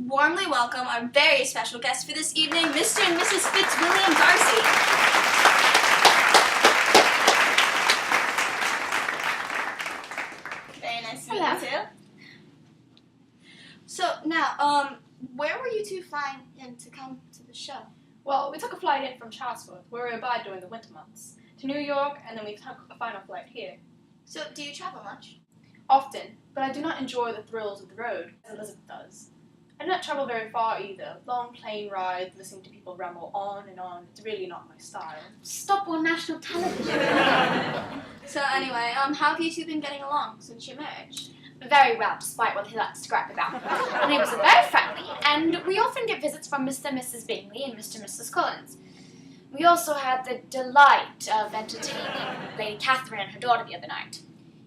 warmly welcome our very special guests for this evening, Mr. and Mrs. Fitzwilliam Darcy. Very nice to meet you too. So now, where were you two flying in to come to the show? Well, we took a flight in from Chatsworth, where we abide during the winter months, to New York, and then we took a final flight here. So, do you travel much? Often, but I do not enjoy the thrills of the road, as Elizabeth does. I do not travel very far either. Long plane rides, listening to people ramble on and on, it's really not my style. Stop on national television. So anyway, how have you two been getting along since your marriage? Very well, despite what he likes to gripe about. Our neighbours are very friendly, and we often get visits from Mr. and Mrs. Bingley and Mr. and Mrs. Collins. We also had the delight of entertaining Lady Catherine and her daughter the other night.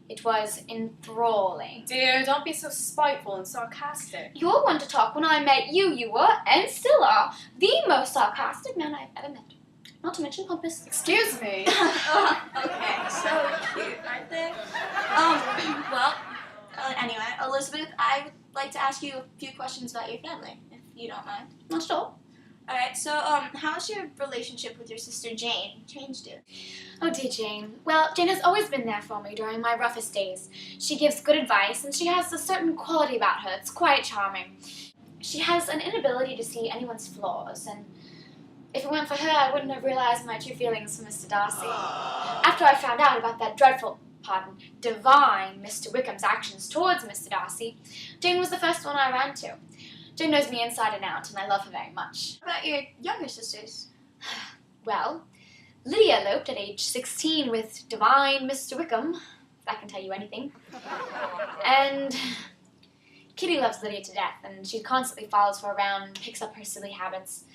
It was enthralling. Dear, don't be so spiteful and sarcastic. You were one to talk. When I met you, you were, and still are, the most sarcastic man I've ever met. Not to mention pompous. Excuse me. Okay, so cute, aren't they? Anyway, Elizabeth, I would like to ask you a few questions about your family, if you don't mind. Not at all. Alright, so, how's your relationship with your sister Jane changed it? Oh, dear Jane. Well, Jane has always been there for me during my roughest days. She gives good advice, and she has a certain quality about her that's quite charming. She has an inability to see anyone's flaws, and if it weren't for her, I wouldn't have realized my true feelings for Mr. Darcy. After I found out about that divine Mr. Wickham's actions towards Mr. Darcy, Jane was the first one I ran to. Jane knows me inside and out, and I love her very much. What about your younger sisters? Well, Lydia eloped at age 16 with divine Mr. Wickham, if that can tell you anything. And Kitty loves Lydia to death, and she constantly follows her around and picks up her silly habits.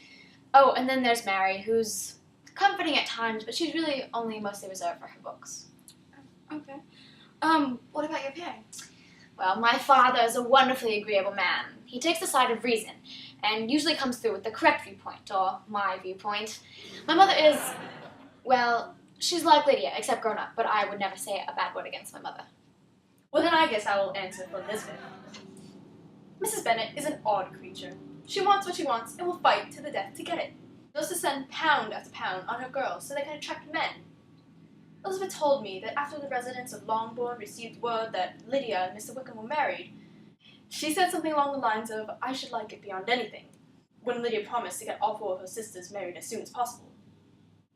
Oh, and then there's Mary, who's comforting at times, but she's really only mostly reserved for her books. Okay. What about your parents? Well, my father is a wonderfully agreeable man. He takes the side of reason, and usually comes through with the correct viewpoint, or my viewpoint. My mother is, well, she's like Lydia, except grown up, but I would never say a bad word against my mother. Well, then I guess I will answer for Elizabeth. Mrs. Bennet is an odd creature. She wants what she wants and will fight to the death to get it. She loves to send pound after pound on her girls so they can attract men. Elizabeth told me that after the residents of Longbourn received word that Lydia and Mr. Wickham were married, she said something along the lines of, I should like it beyond anything, when Lydia promised to get all four of her sisters married as soon as possible.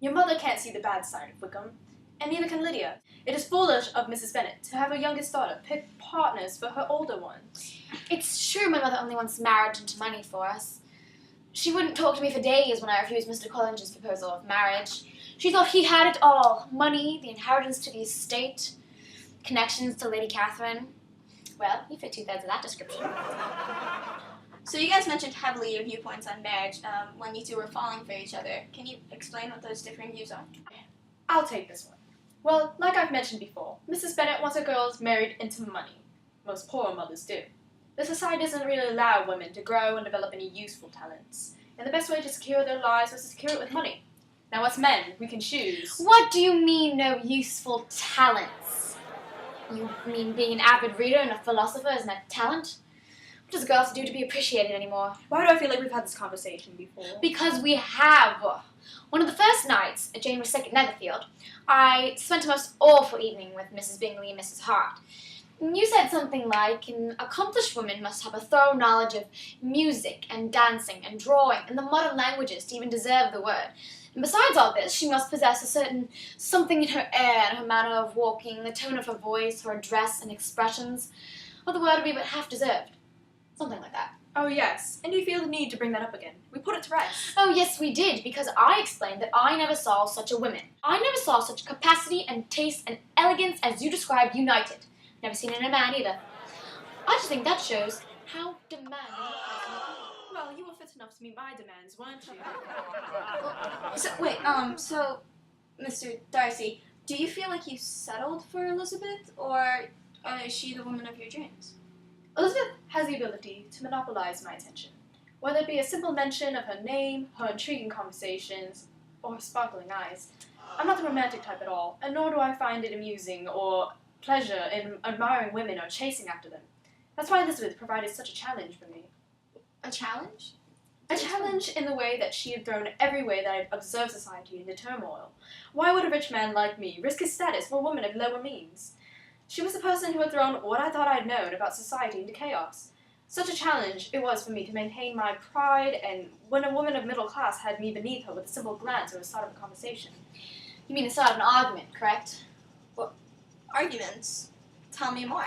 Your mother can't see the bad side of Wickham, and neither can Lydia. It is foolish of Mrs. Bennet to have her youngest daughter pick partners for her older ones. It's true my mother only wants marriage and money for us. She wouldn't talk to me for days when I refused Mr. Collins's proposal of marriage. She thought he had it all. Money, the inheritance to the estate, connections to Lady Catherine. Well, you fit 2/3 of that description. So you guys mentioned heavily your viewpoints on marriage when you two were falling for each other. Can you explain what those differing views are? I'll take this one. Well, like I've mentioned before, Mrs. Bennet wants her girls married into money. Most poor mothers do. The society doesn't really allow women to grow and develop any useful talents, and the best way to secure their lives was to secure it with money. Now, as men, we can choose. What do you mean, no useful talents? You mean being an avid reader and a philosopher isn't a talent? What does a girl have to do to be appreciated anymore? Why do I feel like we've had this conversation before? Because we have. One of the first nights Jane was sick at Netherfield, I spent a most awful evening with Mrs. Bingley and Mrs. Hart. You said something like, an accomplished woman must have a thorough knowledge of music and dancing and drawing and the modern languages to even deserve the word. And besides all this, she must possess a certain something in her air and her manner of walking, the tone of her voice, her dress and expressions, or the word would be but half deserved. Something like that. Oh, yes. And you feel the need to bring that up again. We put it to rest. Oh, yes, we did, because I explained that I never saw such a woman. I never saw such capacity and taste and elegance as you described united. Never seen it in a man either. I just think that shows how demanding a person can be. Well, you were fit enough to meet my demands, weren't you? So, Mr. Darcy, do you feel like you settled for Elizabeth, or is she the woman of your dreams? Elizabeth has the ability to monopolize my attention, whether it be a simple mention of her name, her intriguing conversations, or her sparkling eyes. I'm not the romantic type at all, and nor do I find it amusing or pleasure in admiring women or chasing after them. That's why Elizabeth provided such a challenge for me. A challenge? A challenge in the way that she had thrown every way that I'd observed society into turmoil. Why would a rich man like me risk his status for a woman of lower means? She was the person who had thrown what I thought I'd known about society into chaos. Such a challenge it was for me to maintain my pride, and when a woman of middle class had me beneath her with a simple glance or the start of a conversation. You mean the start of an argument, correct? Arguments. Tell me more.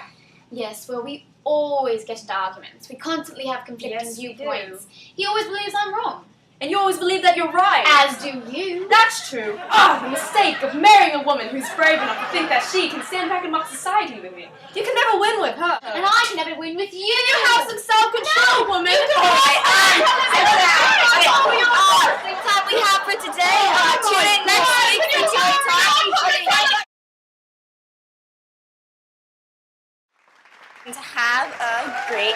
Yes, well, we always get into arguments. We constantly have conflicting Yes, we viewpoints. He always believes I'm wrong. And you always believe that you're right! As do you. That's true! The mistake of marrying a woman who's brave enough to think that she can stand back and mock society with me. You can never win with her. And I can never win with you. You have some self-control, woman! That's all we have for today. Tune in next week for Tea Time. To have a great